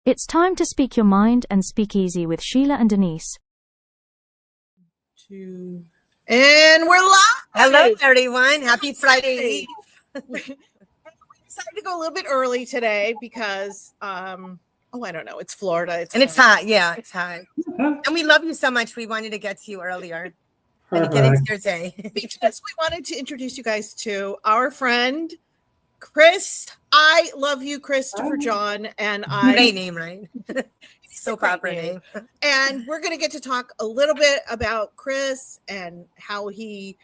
It's time to speak your mind and speak easy with Sheila and Denise. And we're live. Hello, everyone. Happy Friday Eve. We decided to go a little bit early today because, I don't know. It's Florida. It's hot. Yeah, it's hot. And we love you so much. We wanted to get to you earlier and get into your day. Because we wanted to introduce you guys to our friend, Chris. I love you, Christopher John. And Great name, right? So proper name. And we're going to get to talk a little bit about Chris and how he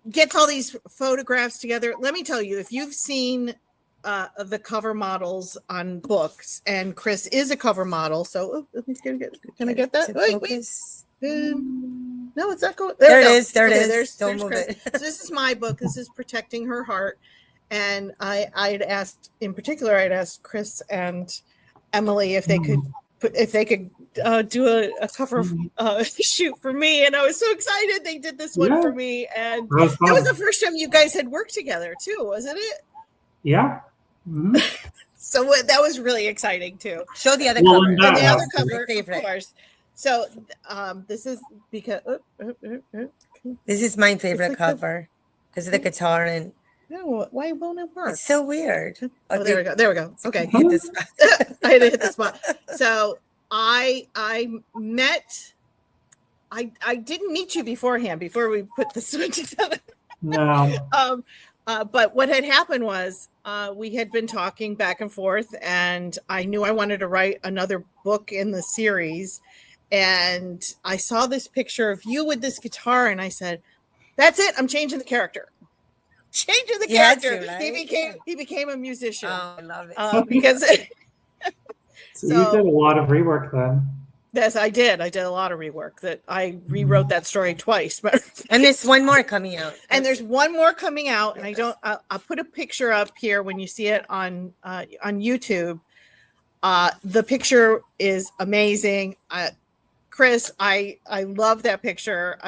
gets all these photographs together. Let me tell you, if you've seen the cover models on books, and Chris is a cover model, so can I get that? Wait. No, it's not going. There it is. Don't move Chris. it. So this is my book. This is Protecting Her Heart. And I'd asked Chris and Emily if they could do a cover shoot for me, and I was so excited they did this one for me, and that was the first time you guys had worked together too, wasn't it? Yeah. Mm-hmm. So that was really exciting too. Show the other cover. And the other cover, favorite. of course. So this is because this is my favorite cover because of the guitar and. No, why won't it work? It's so weird. Oh, there we go. Okay. Hit this spot. I had to hit the spot. So I didn't meet you beforehand before we put this one together. No. But what had happened was we had been talking back and forth, and I knew I wanted to write another book in the series. And I saw this picture of you with this guitar, and I said, "That's it. I'm changing the character." Changing the character. Right? He became a musician. Oh, I love it. Because so you did a lot of rework then. Yes, I did. I did a lot of rework. That I rewrote that story twice. And there's one more coming out. And there's one more coming out. And I'll put a picture up here when you see it on YouTube. The picture is amazing. Chris, I love that picture.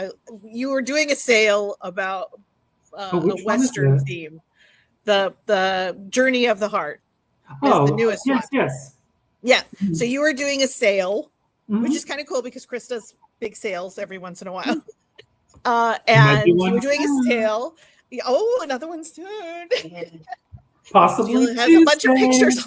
You were doing a sale about a Western theme, the Journey of the Heart is the newest one. Yes. Yeah. So you were doing a sale, which is kind of cool because Chris does big sales every once in a while. And you were doing a sale. Oh, another one soon. Possibly has a bunch of pictures.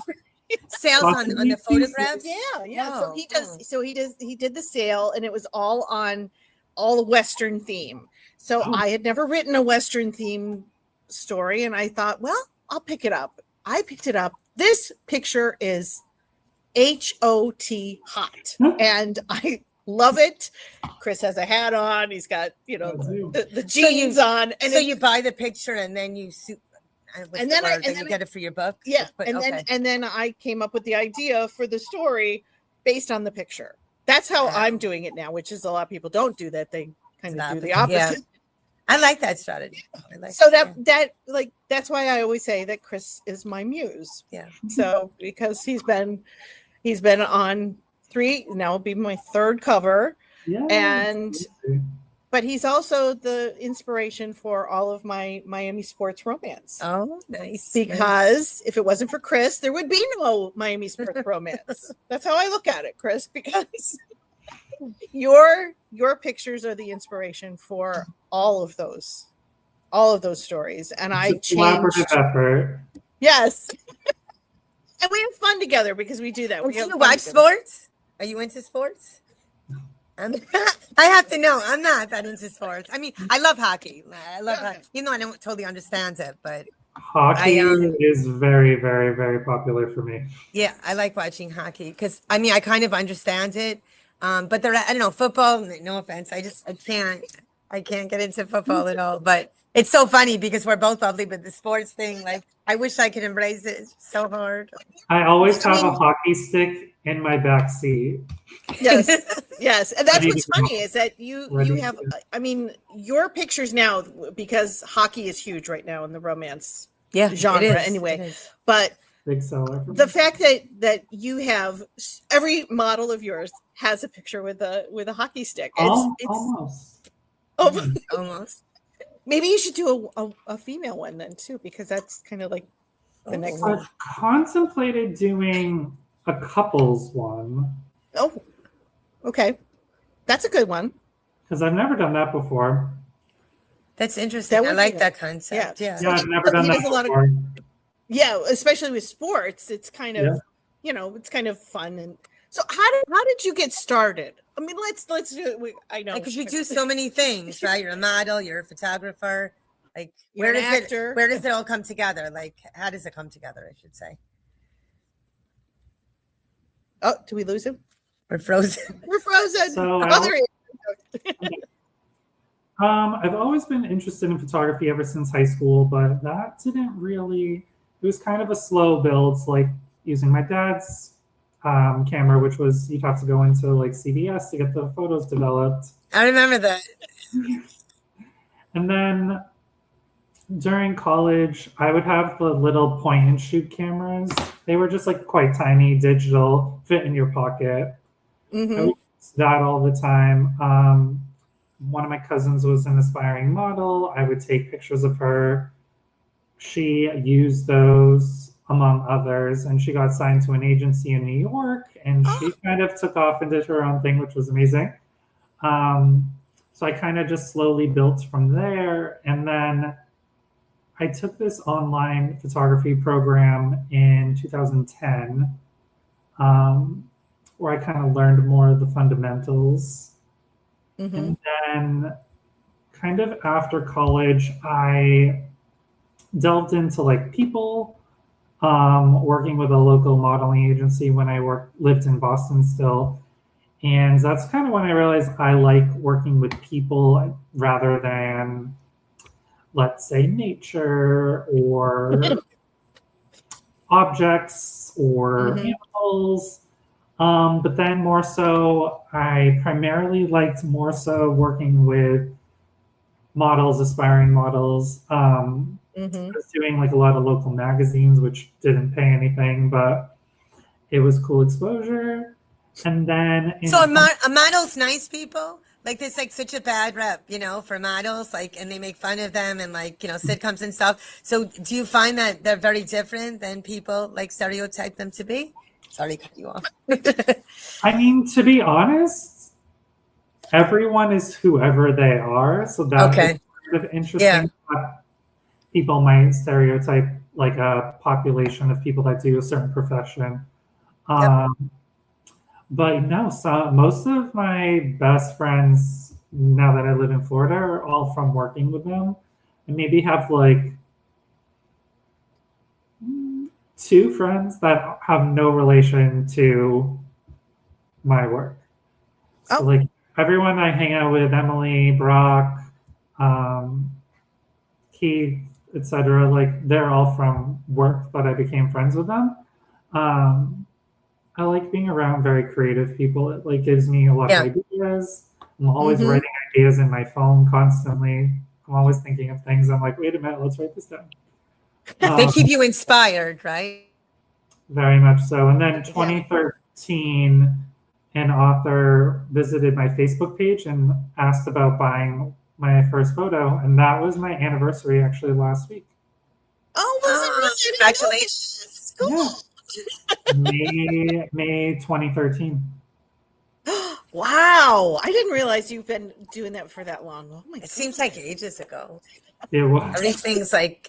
Sales on the photographs. Yeah. Oh, He did the sale, and it was all Western theme. So I had never written a Western theme story, and I thought, well, I'll pick it up. I picked it up. This picture is hot, and I love it. Chris has a hat on. He's got, the jeans on. And so you buy the picture, and then you and then you get it for your book. Yeah, and then I came up with the idea for the story based on the picture. That's how I'm doing it now, which is a lot of people don't do that. They kind of do the opposite. Yeah. I like that strategy. That's why I always say that Chris is my muse. Yeah. So because he's been on 3, now will be my 3rd cover. Yeah. But he's also the inspiration for all of my Miami sports romance. Oh, nice. Because if it wasn't for Chris, there would be no Miami sports romance. That's how I look at it, Chris, because your pictures are the inspiration for all of those stories. And I changed. Collaborative effort. Yes. And we have fun together because we do that. Do you watch sports? Are you into sports? I have to know. I'm not that into sports. I mean, I love hockey. I don't totally understand it, but hockey is very, very, very popular for me. Yeah, I like watching hockey because I kind of understand it. But I don't know, football. No offense, I can't get into football at all. But it's so funny because we're both lovely, but the sports thing, like, I wish I could embrace it. It's so hard. I always have a hockey stick in my back seat. Yes. And that's what's funny is that you have, your pictures now, because hockey is huge right now in the romance genre anyway. But big seller. The fact that you have every model of yours has a picture with a hockey stick. Almost. Almost. Maybe you should do a female one then too, because that's kind of like the next one. I've contemplated doing a couples one Oh, okay. That's a good one. because I've never done that before. That's interesting. That I would like be that concept. Yeah. Yeah, I've never done He that does a lot of- before. Yeah, especially with sports, it's kind of, Yeah. it's kind of fun. And so how did you get started? I mean, let's do it. I know Because you do so many things, right? You're a model, you're a photographer. Like You're an actor. where does it all come together? Like how does it come together, I should say? Oh, do we lose him? We're frozen. We're frozen. So Oh, there he is. I've always been interested in photography ever since high school, but that didn't really, it was kind of a slow build, like using my dad's camera, which was, you'd have to go into like CVS to get the photos developed. I remember that. And then during college, I would have the little point and shoot cameras. They were just like quite tiny, digital, fit in your pocket. I Mhm. would use that all the time. One of my cousins was an aspiring model. I would take pictures of her. She used those among others, and she got signed to an agency in New York, and she kind of took off and did her own thing, which was amazing. So I kind of just slowly built from there. And then I took this online photography program in 2010, where I kind of learned more of the fundamentals. Mhm. And then kind of after college, I delved into like people, working with a local modeling agency when I lived in Boston still. And that's kind of when I realized I like working with people rather than, let's say, nature or objects or Mhm. animals. But then more so, I primarily liked more so working with models, aspiring models. I Mhm. was doing like a lot of local magazines, which didn't pay anything, but it was cool exposure. And then So are models nice people? Like there's like such a bad rep, for models, like, and they make fun of them and like, sitcoms and stuff. So do you find that they're very different than people like stereotype them to be? Sorry to cut you off. I mean, to be honest, everyone is whoever they are. So that's Okay. kind of interesting. Yeah. That people might stereotype like a population of people that do a certain profession. But no, so most of my best friends now that I live in Florida are all from working with them. And maybe have like 2 friends that have no relation to my work. So Oh. like everyone I hang out with, Emily, Brock, Keith, etc., like they're all from work, but I became friends with them. I like being around very creative people. It like gives me a lot of ideas. I'm always Mhm. writing ideas in my phone constantly. I'm always thinking of things. I'm like, wait a minute, let's write this down. They keep you inspired, right? Very much so. And then 2013, an author visited my Facebook page and asked about buying my first photo. And that was my anniversary actually last week. Oh, was it really? Congratulations. Cool. May 2013. Wow. I didn't realize you've been doing that for that long. Oh my It seems like ages ago. It was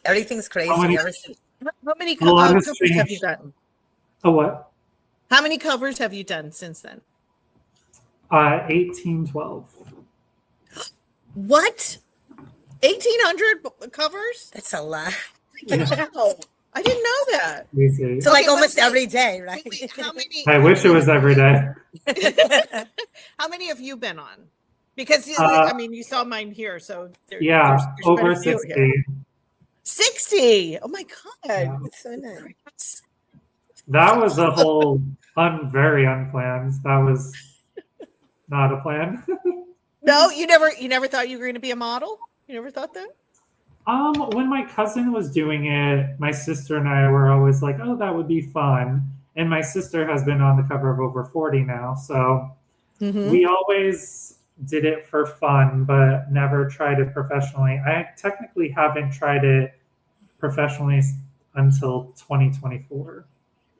Everything's crazy. How many- How many A lot has covers have you changed. done? a what? How many covers have you done since then? 1812. What? 1,800 covers? That's a lot. Wow. I didn't know that. Easy. So like Okay, almost let's see. every day, right? Wait, how many? I wish it was every day. How many have you been on? Because I mean, you saw mine here, so Yeah, there's quite over a few 60. here. 60. Oh my god, Yeah. that's so nice. That was a whole very unplanned. That was not a plan. No, you never thought you were going to be a model. You never thought that. When my cousin was doing it, my sister and I were always like, "Oh, that would be fun." And my sister has been on the cover of Over 40 now, so we always did it for fun, but never tried it professionally. I technically haven't tried it professionally until 2024.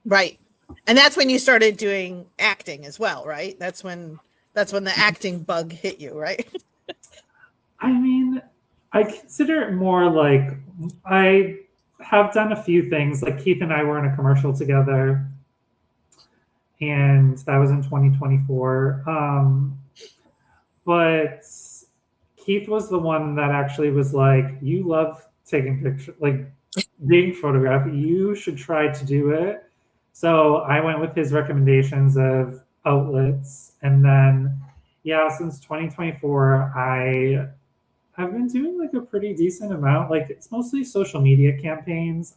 Right. And that's when you started doing acting as well, right? That's when the acting bug hit you, right? I mean, I consider it more like I have done a few things. Like Keith and I were in a commercial together, and that was in 2024. But Keith was the one that actually was like, "You love taking pictures, like being photographed. You should try to do it." So I went with his recommendations of outlets, and then yeah, since 2024, I've been doing like a pretty decent amount. Like it's mostly social media campaigns,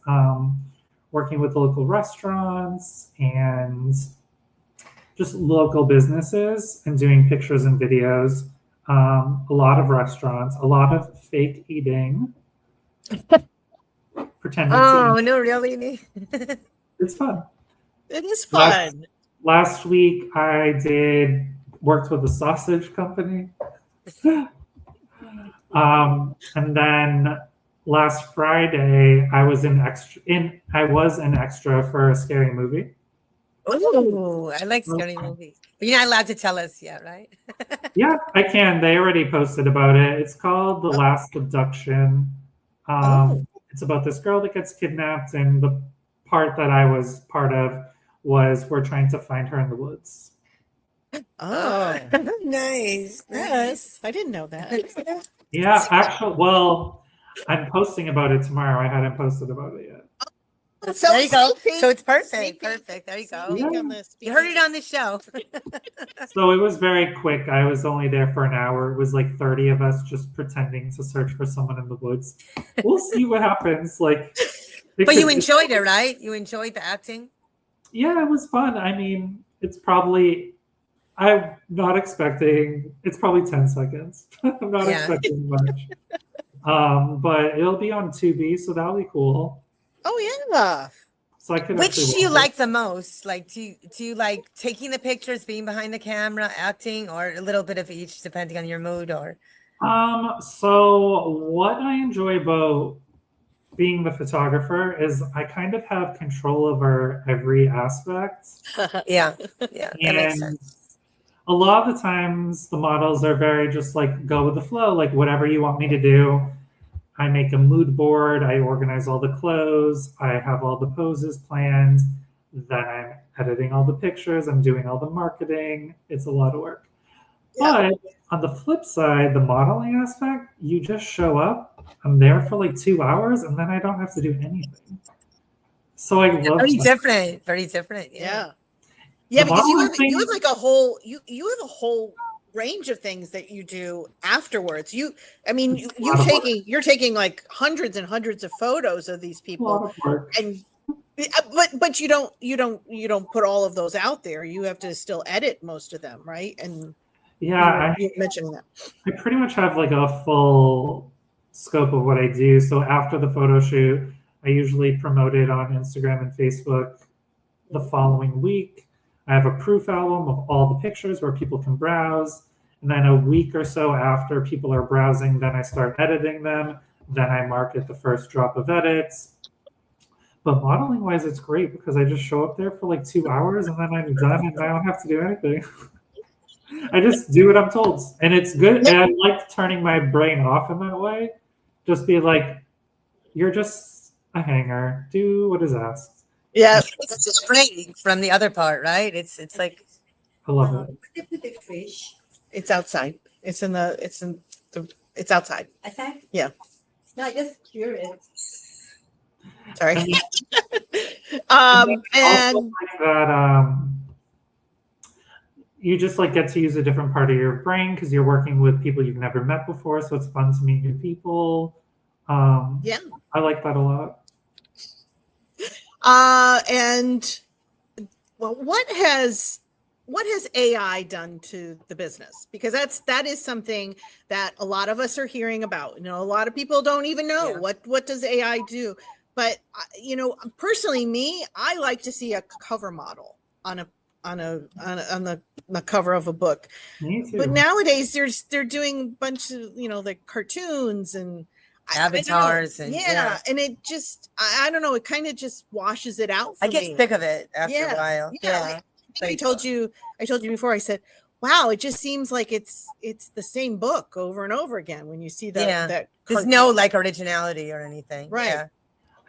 working with local restaurants and just local businesses and doing pictures and videos. A lot of restaurants, a lot of fake eating, pretending to Oh, eat. no, really? It's fun. It is Last, fun. last week I worked with a sausage company. And then last Friday I was an extra for a scary movie. Oh, I like scary movies. But you're not allowed to tell us yet, right? Yeah, I can. They already posted about it. It's called The Last Abduction. It's about this girl that gets kidnapped, and the part that I was part of was we're trying to find her in the woods. Oh, Nice. yes. I didn't know that. Yeah, actually, well, I'm posting about it tomorrow. I hadn't posted about it yet. So There you go. sneak peek. So it's perfect. Sneak peek. Perfect. There you go. Sneak peek on this. You heard it on the show. So it was very quick. I was only there for an hour. It was like 30 of us just pretending to search for someone in the woods. We'll see what happens. Like, But you enjoyed it, right? You enjoyed the acting? Yeah, it was fun. I mean, I'm not expecting, it's probably 10 seconds. I'm not expecting much. But it'll be on Tubi, so that'll be cool. Oh yeah. So I could Which actually do you watch it. like the most? Like, do you like taking the pictures, being behind the camera, acting, or a little bit of each, depending on your mood? Or So what I enjoy about being the photographer is I kind of have control over every aspect. yeah, that makes sense. A lot of the times the models are very just like go with the flow, like whatever you want me to do. I make a mood board, I organize all the clothes, I have all the poses planned, then I'm editing all the pictures, I'm doing all the marketing. It's a lot of work. Yeah. But on the flip side, the modeling aspect, you just show up, I'm there for like 2 hours, and then I don't have to do anything. So I love Very that. different. Very different. Yeah. The Because you modeling have like a whole you have a whole range of things that you do afterwards. You're taking like hundreds and hundreds of photos of these A lot people, of work. and but you don't put all of those out there. You have to still edit most of them, right? And Yeah, you mentioning that. I pretty much have like a full scope of what I do. So after the photo shoot, I usually promote it on Instagram and Facebook the following week. I have a proof album of all the pictures where people can browse. And then a week or so after people are browsing, then I start editing them. Then I market the first drop of edits. But modeling wise, it's great because I just show up there for like 2 hours and then I'm done and I don't have to do anything. I just do what I'm told. And it's good. And I like turning my brain off in that way. Just be like, you're just a hanger. Do what is asked. Yeah, It's just great from the other part, right? It's like I love it. it's outside. It's outside. Outside? Yeah. No, just curious. Sorry. And And also like that, you just like get to use a different part of your brain because you're working with people you've never met before. So it's fun to meet new people. yeah. I like that a lot. And well, what has AI done to the business? Because that is something that a lot of us are hearing about. A lot of people don't even know what does AI do. But personally, I like to see a cover model on the cover of a book. Me too. But nowadays they're doing a bunch of like cartoons, and avatars and yeah, and it just I don't know, it kind of just washes it out for I get me. sick of it after a while. I think I told you before. I said, wow, it just seems like it's the same book over and over again when you see that There's cartoon. no like originality or anything. Right. Yeah.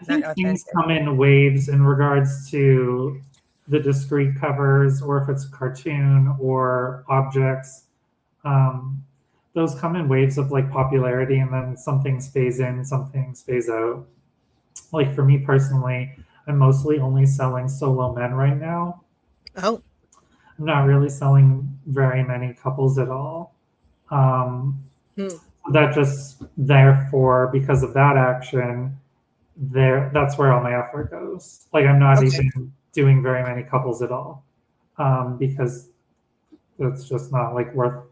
I think Not things authentic. come in waves in regards to the discrete covers, or if it's a cartoon or objects. Those come in waves of like popularity, and then some things phase in, some things phase out. Like for me personally, I'm mostly only selling solo men right now. Oh, I'm not really selling very many couples at all. That just therefore, because of that action, that's where all my effort goes. Like I'm not even doing very many couples at all, because it's just not like worth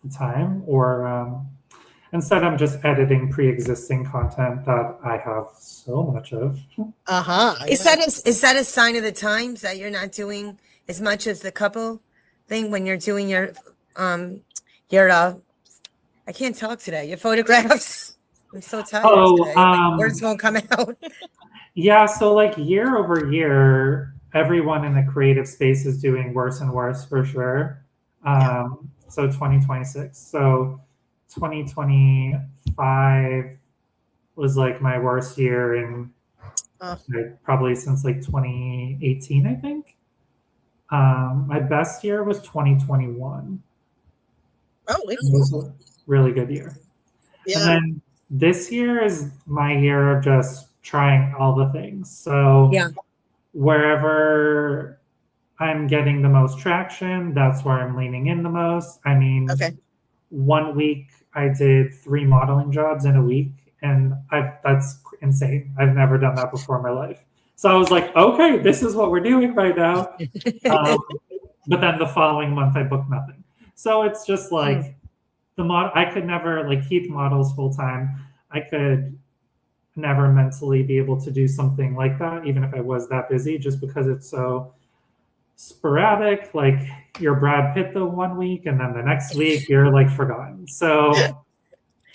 the time. Or instead, I'm just editing pre-existing content that I have so much of. Is that a sign of the times that you're not doing as much as the couple thing when you're doing your I can't talk today. Your photographs. I'm so tired today. Like, words won't come out. Yeah, so like year over year, everyone in the creative space is doing worse and worse for sure. So 2026. So 2025 was like my worst year in like, probably since like 2018, I think. My best year was 2021. Oh, It was a really good year. yeah. And then this year is my year of just trying all the things. So wherever I'm getting the most traction, that's where I'm leaning in the most. I mean, 1 week I did 3 modeling jobs in a week, and that's insane. I've never done that before in my life. So I was like, okay, this is what we're doing right now. But then the following month I booked nothing. So it's just like I could never, like Keith models full time. I could never mentally be able to do something like that, even if I was that busy, just because it's so sporadic. Like you're Brad Pitt the 1 week, and then the next week you're like forgotten. So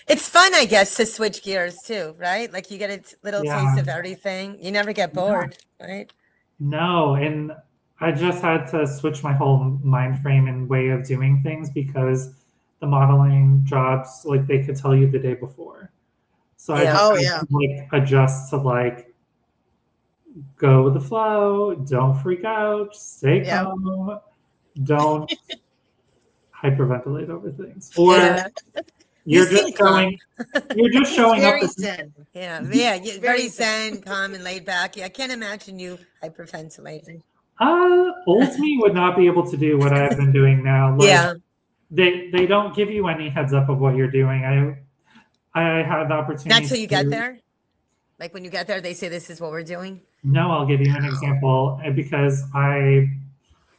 it's fun, I guess, to switch gears too, right? Like you get a little taste of everything. You never get bored, right? No, and I just had to switch my whole mind frame and way of doing things, because the modeling jobs, like they could tell you the day before. So I just had to like adjust to like go with the flow, don't freak out, stay calm, don't hyperventilate over things. Or you're just showing up. Zen. You're very zen, calm, and laid back. I can't imagine you hyperventilating. Old me would not be able to do what I've been doing now. Like, they don't give you any heads up of what you're doing. I had the opportunity. Not till you get there? Like when you get there, they say this is what we're doing? No, I'll give you an example. Because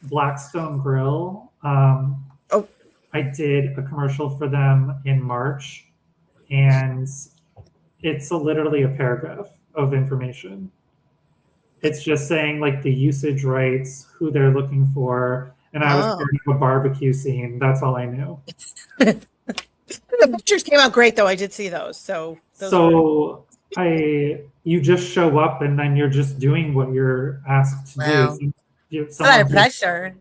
Blackstone Grill, I did a commercial for them in March, and it's literally a paragraph of information. It's just saying like the usage rights, who they're looking for, and I was part of a barbecue scene. That's all I knew. The pictures came out great, though. I did see those. You just show up, and then you're just doing what you're asked to do. It's a lot of pressure.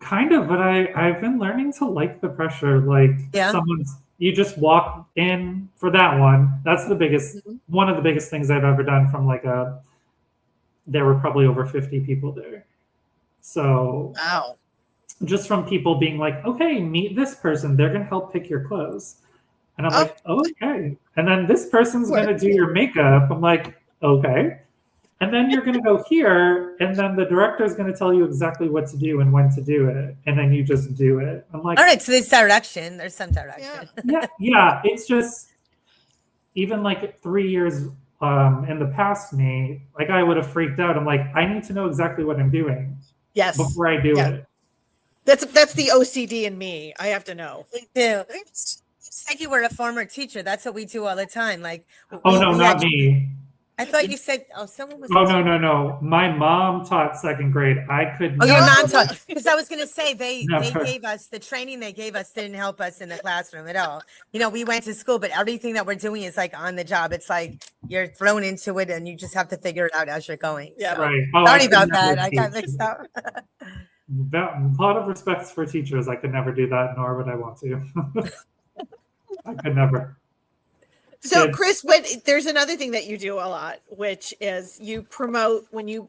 Kind of, but I've been learning to like the pressure. Like you just walk in for that one. That's one of the biggest things I've ever done from like there were probably over 50 people there. So just from people being like, okay, meet this person. They're going to help pick your clothes. And I'm like, okay. And then this person's going to do your makeup. I'm like, okay. And then you're going to go here, and then the director is going to tell you exactly what to do and when to do it. And then you just do it. I'm like, all right, so there's direction. There's some direction. Yeah. It's just, even like 3 years in the past me, like I would have freaked out. I'm like, I need to know exactly what I'm doing before I do it. That's the OCD in me. I have to know. Me too. It's like you were a former teacher. That's what we do all the time. Like, not me. I thought you said, oh, someone was. Oh, no. My mom taught second grade. I could Oh, your not. mom taught, because I was going to say, they Never. gave us, the training they gave us didn't help us in the classroom at all. You know, we went to school, but everything that we're doing is like on the job. It's like you're thrown into it and you just have to figure it out as you're going. Yeah. So, Right. Oh, sorry I could about never that. I got teach. mixed up. A lot of respect for teachers. I could never do that, nor would I want to. I could never. So, Kids. Chris, there's another thing that you do a lot, which is you promote when you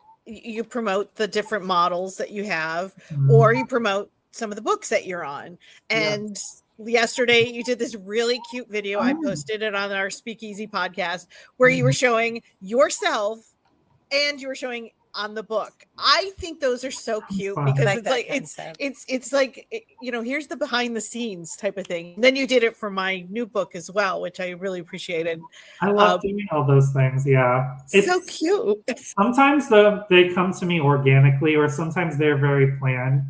promote the different models that you have, or you promote some of the books that you're on. And yesterday, you did this really cute video. I posted it on our Speakeasy podcast where you were showing yourself and you were showing on the book. I think those are so cute fun. because I like it's that like concept. it's like you know, here's the behind the scenes type of thing. And then you did it for my new book as well, which I really appreciated. I love doing all those things. Yeah. It's so cute. Sometimes they come to me organically, or sometimes they're very planned.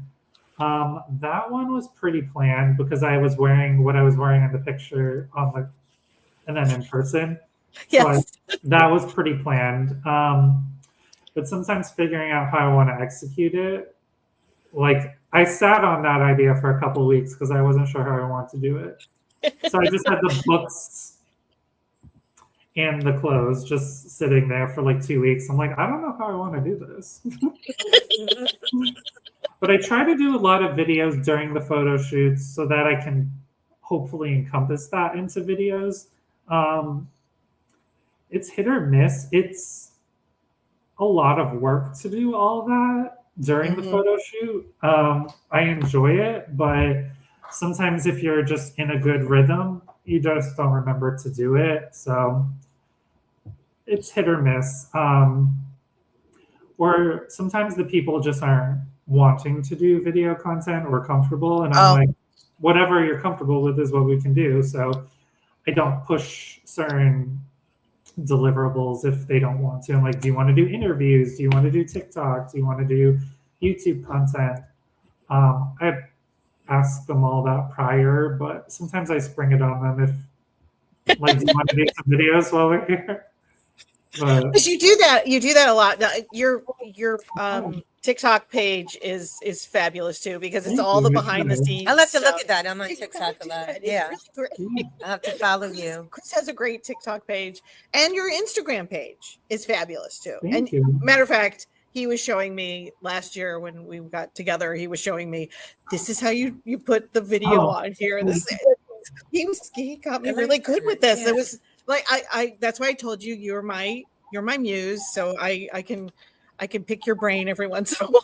That one was pretty planned because I was wearing what I was wearing in the picture and then in person. Yes. So that was pretty planned. But sometimes figuring out how I want to execute it, like I sat on that idea for a couple of weeks because I wasn't sure how I wanted to do it. So I just had the books and the clothes just sitting there for like 2 weeks. I'm like, I don't know how I want to do this. But I try to do a lot of videos during the photo shoots so that I can hopefully encompass that into videos. It's hit or miss. It's a lot of work to do all that during the photo shoot. I enjoy it, but sometimes if you're just in a good rhythm, you just don't remember to do it. So it's hit or miss. Or sometimes the people just aren't wanting to do video content or comfortable. And I'm like, whatever you're comfortable with is what we can do. So I don't push certain deliverables if they don't want to. I'm like, do you want to do interviews? Do you want to do TikTok? Do you want to do YouTube content? I ask them all that prior, but sometimes I spring it on them if like, do you want to do some videos while we're here? But Because you do that a lot. Now, your TikTok page is fabulous too because it's Thank all the you. behind the scenes. I'll have to look stuff. at that. I'm on You TikTok gotta a do lot. it. It's Yeah, really great. I'll have to follow you. Chris has a great TikTok page, and your Instagram page is fabulous too. Thank and you. matter of fact, he was showing me last year when we got together. He was showing me this is how you put the video on here. This he got me I like really good that, with this. yeah. It was like I that's why I told you you're my muse, so I can pick your brain every once in a while.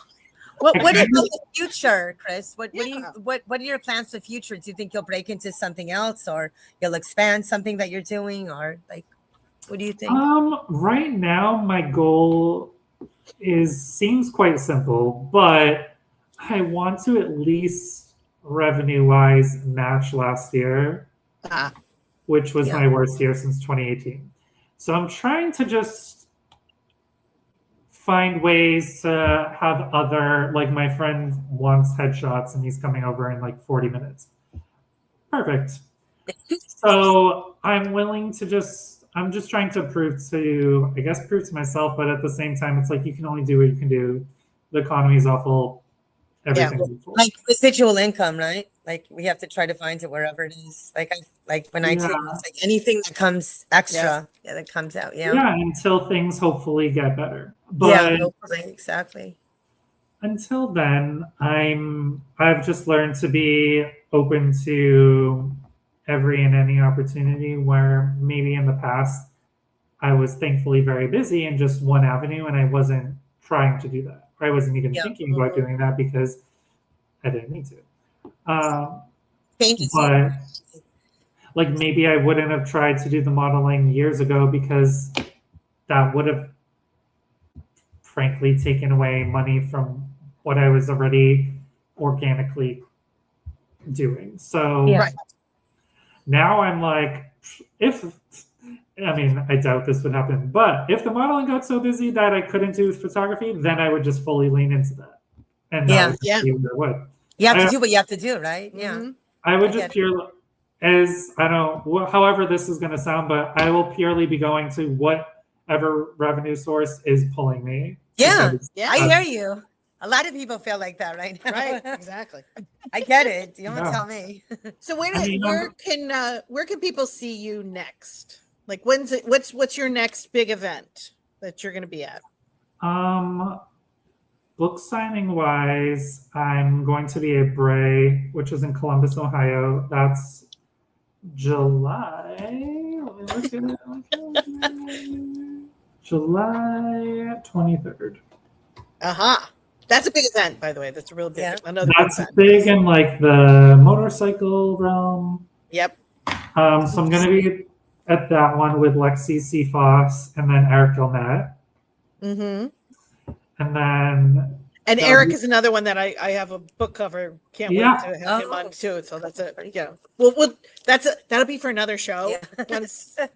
What about the future, Chris? What Yeah. are your plans for the future? Do you think you'll break into something else, or you'll expand something that you're doing, or like, what do you think? Right now, my goal seems quite simple, but I want to at least revenue-wise match last year, which was my worst year since 2018. So I'm trying to just find ways to have other, like my friend wants headshots and he's coming over in like 40 minutes. Perfect. So I'm willing to I'm just trying to prove to myself, but at the same time, it's like you can only do what you can do. The economy is awful. Everything's awful. Like residual income, right? Like we have to try to find it wherever it is. Like when I do, it's like anything that comes extra, that comes out. Yeah, until things hopefully get better. But hopefully, exactly. Until then, I've just learned to be open to every and any opportunity where maybe in the past I was thankfully very busy in just one avenue and I wasn't trying to do that. Or I wasn't even thinking about doing that because I didn't need to. Thank you. But like maybe I wouldn't have tried to do the modeling years ago because that would have frankly taken away money from what I was already organically doing. So now I'm like, I doubt this would happen, but if the modeling got so busy that I couldn't do photography, then I would just fully lean into that. And that would just be what it would. You have to do what you have to do, right? Yeah. Mm-hmm. I would just however this is going to sound, but I will purely be going to whatever revenue source is pulling me. Yeah, Because Yeah. I hear you. A lot of people feel like that right now. Right. Exactly. I get it. You don't Yeah. tell me. So where I mean, where can people see you next? Like when's it? What's your next big event that you're going to be at? book signing wise, I'm going to be at Bray, which is in Columbus, Ohio. That's July. Let me look at it. July 23rd. That's a big event, by the way. That's a real big. Yeah. Another big That's event. big in like the motorcycle realm. Yep. So I'm going to be at that one with Lexi C. Foss and then Eric Gilnett. Mm-hmm. And then And Yeah, Eric we- is another one that I have a book cover. Can't Yeah. wait to have him Oh. on too. So that's it. Yeah. Well, that'll be for another show. Yeah.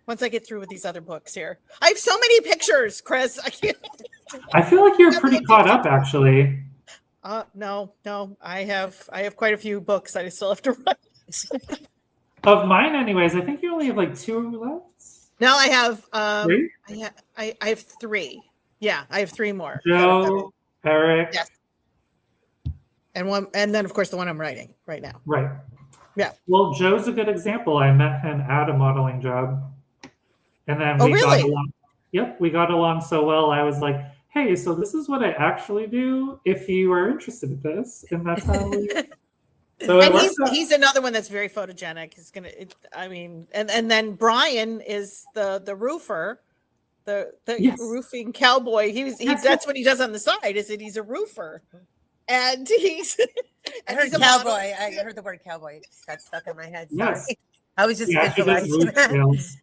Once I get through with these other books here. I have so many pictures, Chris. I can't. I feel like you're pretty caught up actually. No. I have quite a few books I still have to write. Of mine anyways, I think you only have like 2 left. Now I have 3? I have 3. Yeah, I have 3 more. that I've got Joe, Eric. Yes. And one, and then of course the one I'm writing right now. Right. Yeah. Well, Joe's a good example. I met him at a modeling job. And then Oh, we got really? along. Yep, we got along so well. I was like, hey, so this is what I actually do if you are interested in this. And that's how we So it And worked out. he's another one that's very photogenic. He's gonna. And then Brian is the roofer, the Yes. roofing cowboy. That's what he does on the side. Is that he's a roofer, and he's. I and heard he's a model. cowboy. I heard the word cowboy. It got stuck in my head. Sorry. Yes. I was just Yeah, he does visualizing roof that. sales.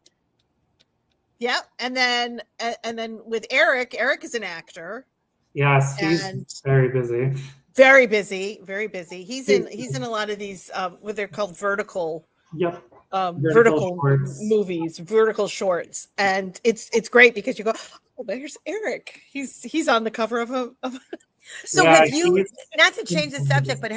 Yeah, and then with Eric is an actor, Yes, he's and very busy. very busy, very busy. He's in a lot of these what they're called vertical Yep. vertical shorts. movies, vertical shorts, and it's great because you go, oh, there's Eric. He's on the cover of a. So Yeah, have you, he's- not to change the subject, but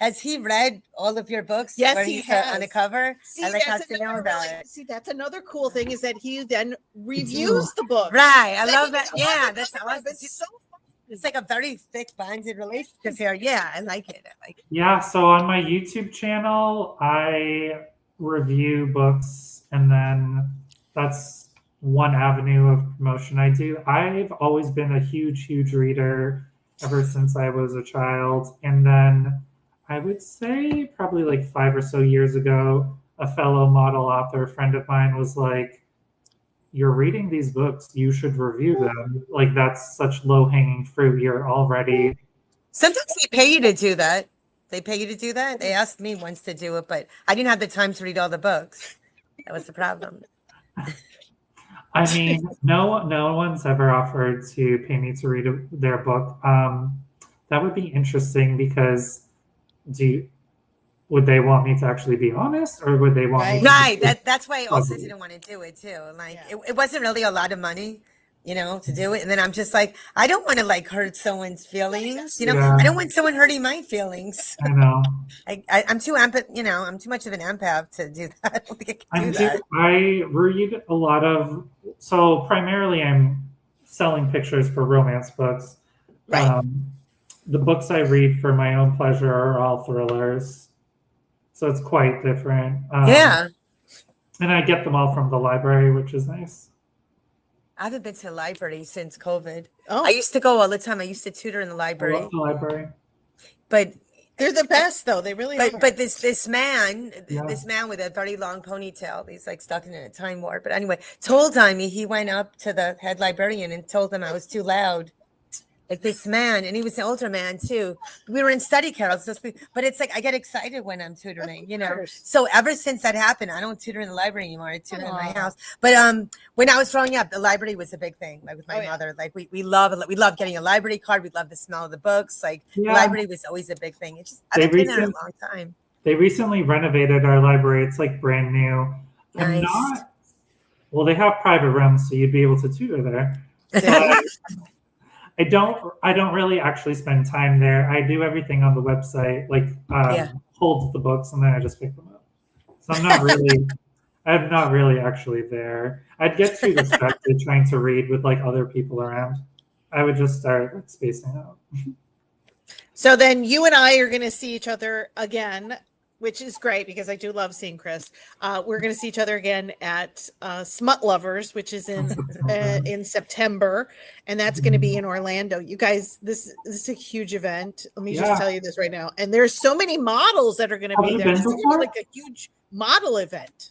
has he read all of your books? Yes, where he he's on the has. cover? See, I like how that's to know another about really- it. See, that's another cool thing is that he then reviews the book. Right. I Then love he that. gets on Yeah, the that's cover awesome. of it. It's so fun. It's like a very thick bonded relationship here. Yeah, I like it. I like it. Yeah, so on my YouTube channel, I review books, and then that's one avenue of promotion I do. I've always been a huge reader ever since I was a child. And then I would say probably like 5 or so years ago, a fellow model author friend of mine was like, you're reading these books, you should review them. Like that's such low-hanging fruit. You're already Sometimes they pay you to do that. They pay you to do that. They asked me once to do it, but I didn't have the time to read all the books. That was the problem. I mean, no one's ever offered to pay me to read their book. That would be interesting because would they want me to actually be honest, or would they want me? Right. To That's why I also Ugly. didn't want to do it too. Like Yeah. it wasn't really a lot of money, to do it. And then I'm just like, I don't want to like hurt someone's feelings. Yeah. I don't want someone hurting my feelings. I know. I'm too I'm too much of an empath to do that. I don't think I can do that. I read a lot of. So primarily, I'm selling pictures for romance books. Right. The books I read for my own pleasure are all thrillers, so it's quite different. Yeah. And I get them all from the library, which is nice. I haven't been to the library since COVID. Oh, I used to go all the time. I used to tutor in the I library. love the library. But they're the best though. They really are. but this man Yeah. with a very long ponytail, he's like stuck in a time warp. But anyway, told on me. He went up to the head librarian and told him I was too loud. Like this man, and he was an older man too. We were in study carols, but it's like I get excited when I'm tutoring, course. So ever since that happened, I don't tutor in the library anymore. I tutor in my Aw. house. But when I was growing up, the library was a big thing. Like with my Oh, yeah. mother, like we love getting a library card. We love the smell of the books. Like Yeah. the library was always a big thing. It's just They I've been there a recent- long time. They recently renovated our library. It's like brand new. I'm Nice. well, they have private rooms, so you'd be able to tutor there. But I don't really actually spend time there. I do everything on the website, like Yeah. hold the books and then I just pick them up. So I'm not really I'm not really actually there. I'd get too distracted trying to read with like other people around. I would just start like spacing out. So then you and I are going to see each other again, which is great because I do love seeing Chris. We're going to see each other again at Smut Lovers, which is in September, and that's going to be in Orlando. You guys, this is a huge event. Let me just tell you this right now. And there's so many models that are going to be you there. been This is going to before? be like a huge model event.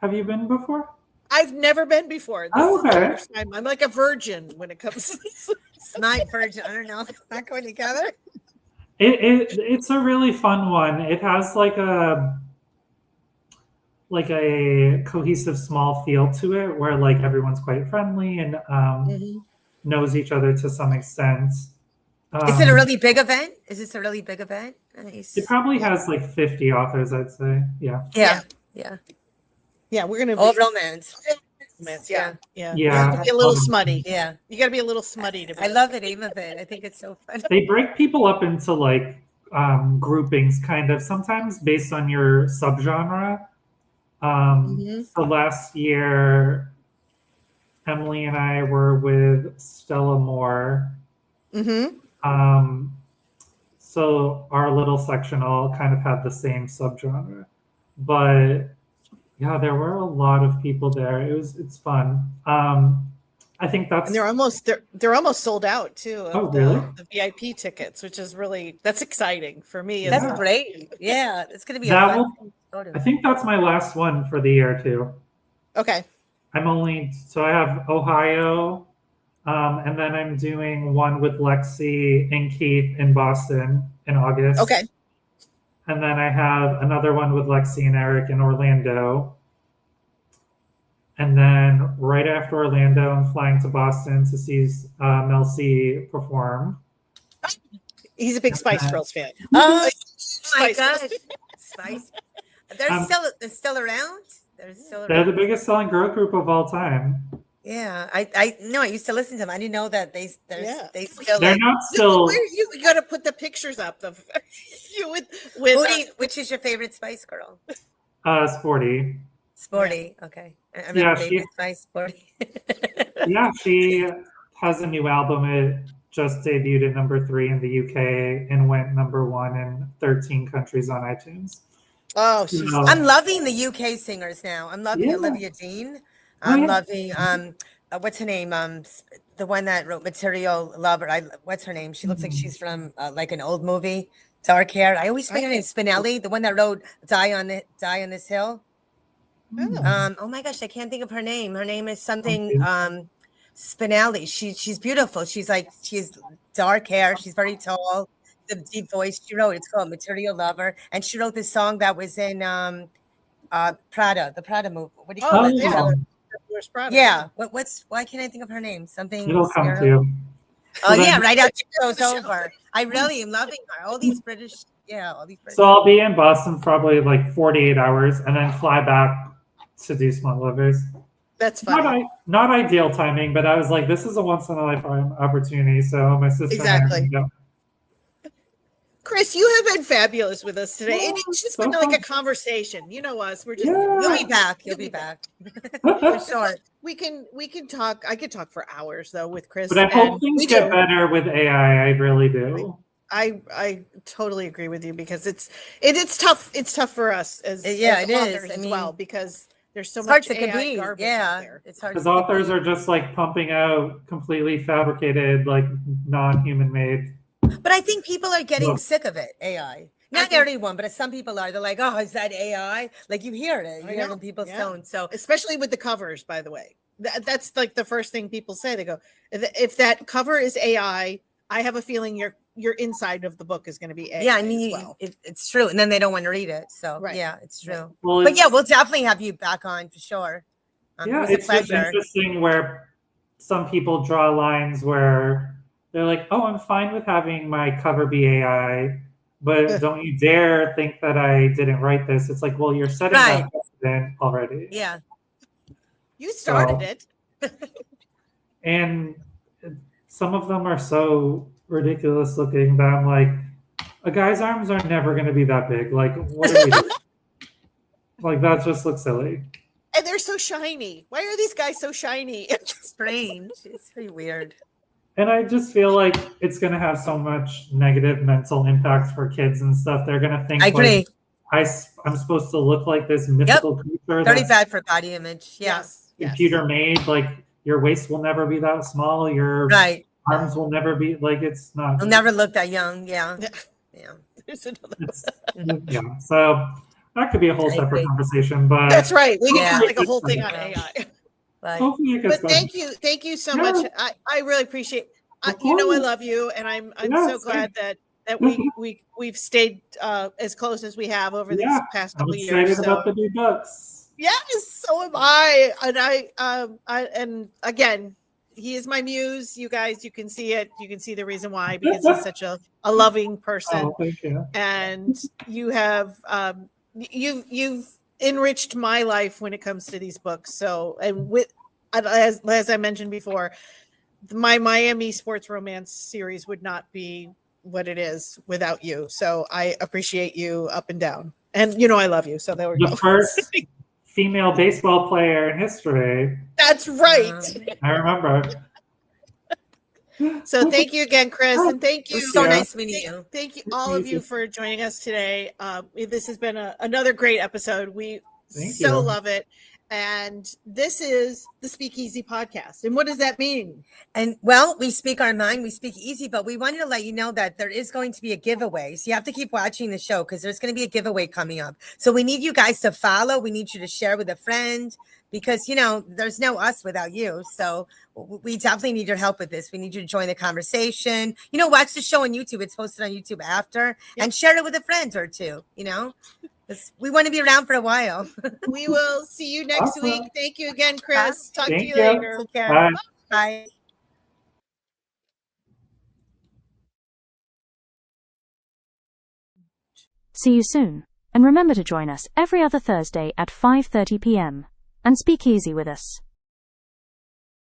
Have you been before? I've never been before. This Oh, is the okay. first time. I'm like a virgin when it comes to this. Not virgin. I don't know. It's not going together. It's a really fun one. It has like a cohesive small feel to it where like everyone's quite friendly and knows each other to some extent. Is it a really big event? Is this a really big event? Nice. It probably has like 50 authors, I'd say. Yeah. Yeah. Yeah, we're going to All romance. Yeah. Yeah. You have to be a little smutty. Yeah. You got to be a little smutty to be. I love the name of it. I think it's so fun. They break people up into like groupings kind of sometimes based on your subgenre. So last year Emily and I were with Stella Moore. So our little section all kind of had the same subgenre. But yeah, there were a lot of people there. It's fun. I think that's And they're almost sold out too. Of really? The VIP tickets, which is that's exciting for me. as That's well. great. Yeah. It's going to be That a will- fun photo. I think that's my last one for the year too. Okay. I have Ohio, and then I'm doing one with Lexi and Keith in Boston in August. Okay. And then I have another one with Lexi and Eric in Orlando. And then right after Orlando, I'm flying to Boston to see Mel C perform. He's a big Spice Girls fan. Oh my Spice gosh. Girls. Spice. They're still around? They're still They're the around. biggest selling girl group of all time. Yeah. I know I used to listen to them. I didn't know that they still They're like, not still. You got to put the pictures up. You with which is your favorite Spice Girl? Sporty. Sporty. Okay. I Yeah, remember favorite Spice Sporty. Yeah, she has a new album. It just debuted at number 3 in the UK and went number 1 in 13 countries on iTunes. Oh, she's I'm loving the UK singers now. I'm loving Yeah. Olivia Dean. Oh, I'm yeah. loving what's her name? The one that wrote Material Lover. What's her name? She looks like she's from like an old movie. Dark hair. I always forget her name. Spinelli, the one that wrote Die on This Hill. Oh my gosh, I can't think of her name. Her name is something Spinelli. She's beautiful. She's dark hair. She's very tall. The deep voice. She wrote it's called Material Lover, and she wrote this song that was in Prada, the Prada movie. What do you call it? yeah. Where's Prada? Yeah. Why can't I think of her name? Something. It'll come Sarah- to you. Oh So yeah, then- right after it goes over. I really am loving her. All these British. So I'll be in Boston for probably like 48 hours and then fly back to do Smut Lovers. That's funny. Not ideal timing, but I was like, this is a once in a lifetime opportunity. So my sister Exactly. and I, Chris, you have been fabulous with us today. Yeah, And it's just so been like a fun. conversation. You know us. We're just Yeah. You'll be back. You'll be back. For sure. we can talk. I could talk for hours though with Chris. but I hope and things we get do. better with AI. I really do. I totally agree with you because it's tough. It's tough for us as Yeah, as it is. authors I as mean, well because there's so It's hard much to AI compete. garbage out Yeah, there. it's hard. Because to authors compete. are just like pumping out completely fabricated, like non-human made. But I think people are getting Well- sick of it. AI. Not think- everyone, but some people are. They're like, "Oh, is that AI?" Like you hear it. You I hear know, when people's yeah. tone. So Especially with the covers, by the way. That's like the first thing people say. They go, if that cover is AI, I have a feeling your inside of the book is going to be AI. yeah, I mean, as well. it's true. And then they don't want to read it. So Right. yeah, it's true. Well, But yeah, we'll definitely have you back on for sure. It yeah, was it's a just pleasure. interesting where some people draw lines where they're like, "Oh, I'm fine with having my cover be AI, but don't you dare think that I didn't write this." It's like, well, you're setting Right. that precedent already. Yeah. You started it. And some of them are so ridiculous looking that I'm like, a guy's arms are never going to be that big. Like, what are we doing? Like, that just looks silly. And they're so shiny. Why are these guys so shiny? Strange. It's pretty weird. And I just feel like it's going to have so much negative mental impact for kids and stuff. They're going to think, I agree. like, I'm supposed to look like this mythical creature. Very that's bad for body image. Yeah. Yes. computer made. Like, your waist will never be that small. Your Right. arms will never be, like, it's not. You'll never look that young. Yeah. Yeah. There's another It's, yeah. So that could be a whole I separate agree. conversation. But That's right. We Yeah. can do like a whole thing on AI. Like, hopefully it gets But better. thank you so Yeah. much. I really appreciate. Of You know I course. love you, and I'm Yeah, so glad that we've stayed as close as we have over these Yeah, past I'm couple of excited years. about So the new books. yes, so am I. And and again, he is my muse. You guys, you can see it. You can see the reason why, because he's such a loving person. Oh, thank you. And you have you've enriched my life when it comes to these books. So, and with as I mentioned before, my Miami sports romance series would not be what it is without you. So I appreciate you up and down, and I love you. So there we The go. first female baseball player in history. That's right. I remember. So thank you again, Chris, and thank it you. was so Yeah. nice meeting you. Thank you, all of you, for joining us today. This has been another great episode. We Thank so you. love it. And this is the Speakeasy podcast. And what does that mean? And well, we speak our mind, we speak easy, but we wanted to let you know that there is going to be a giveaway. So you have to keep watching the show because there's going to be a giveaway coming up. So we need you guys to follow. We need you to share with a friend because, there's no us without you. So we definitely need your help with this. We need you to join the conversation. Watch the show on YouTube. It's posted on YouTube after and share it with a friend or two, We want to be around for a while. We will see you next Awesome. week. Thank you again, Chris. Talk to Thank you you. later. Take care. Bye. Bye. See you soon. And remember to join us every other Thursday at 5:30 p.m. and speak easy with us.